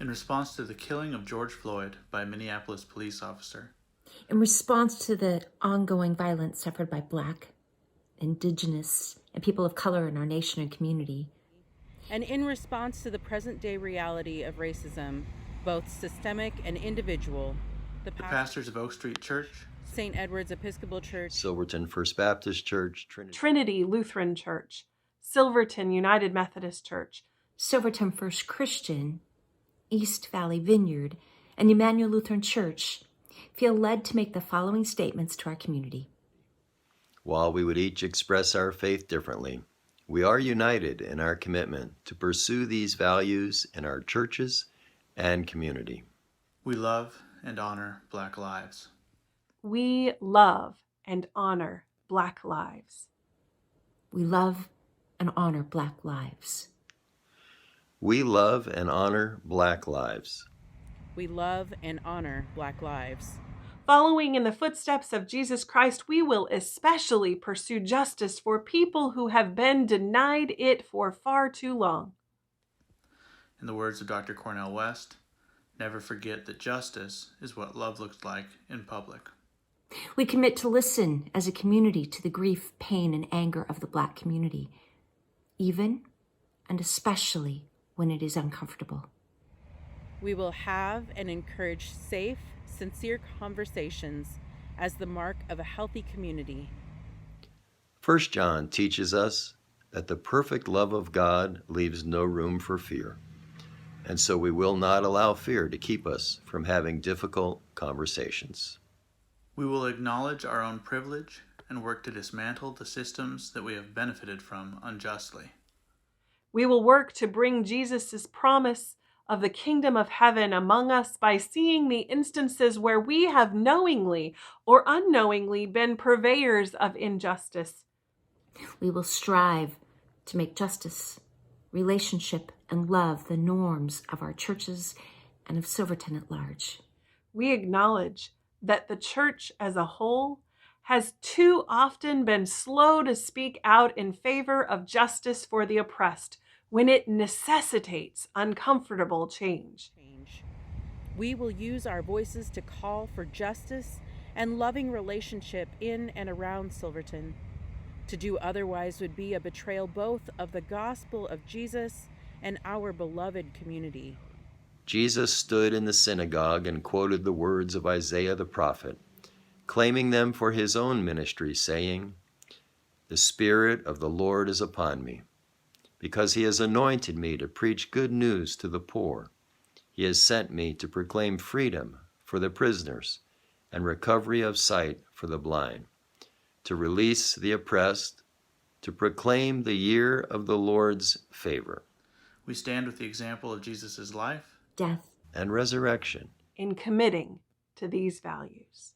in response to the killing of George Floyd by a Minneapolis police officer. In response to the ongoing violence suffered by Black, Indigenous, and people of color in our nation and community. And in response to the present-day reality of racism, both systemic and individual, The pastors of Oak Street Church, St. Edward's Episcopal Church, Silverton First Baptist Church, Trinity Lutheran Church, Silverton United Methodist Church, Silverton First Christian, East Valley Vineyard, and Emmanuel Lutheran Church feel led to make the following statements to our community. While we would each express our faith differently, we are united in our commitment to pursue these values in our churches and community. we love and honor Black lives. We love and honor Black lives. We love and honor Black lives. We love and honor Black lives. we love and honor Black lives. Following in the footsteps of Jesus Christ, we will especially pursue justice for people who have been denied it for far too long. In the words of Dr. Cornel West, never forget that justice is what love looks like in public. We commit to listen as a community to the grief, pain, and anger of the Black community, even and especially when it is uncomfortable. We will have and encourage safe, sincere conversations as the mark of a healthy community. 1 John teaches us that the perfect love of God leaves no room for fear, and so we will not allow fear to keep us from having difficult conversations. We will acknowledge our own privilege and work to dismantle the systems that we have benefited from unjustly. We will work to bring Jesus' promise of the kingdom of heaven among us by seeing the instances where we have knowingly or unknowingly been purveyors of injustice. We will strive to make justice, relationship, and love the norms of our churches and of Silverton at large. We acknowledge that the church as a whole has too often been slow to speak out in favor of justice for the oppressed when it necessitates uncomfortable change. We will use our voices to call for justice and loving relationship in and around Silverton. To do otherwise would be a betrayal both of the gospel of Jesus and our beloved community. Jesus stood in the synagogue and quoted the words of Isaiah the prophet, claiming them for his own ministry, saying, "The Spirit of the Lord is upon me, because he has anointed me to preach good news to the poor. He has sent me to proclaim freedom for the prisoners and recovery of sight for the blind, to release the oppressed, to proclaim the year of the Lord's favor." We stand with the example of Jesus' life, Death, and resurrection In committing to these values.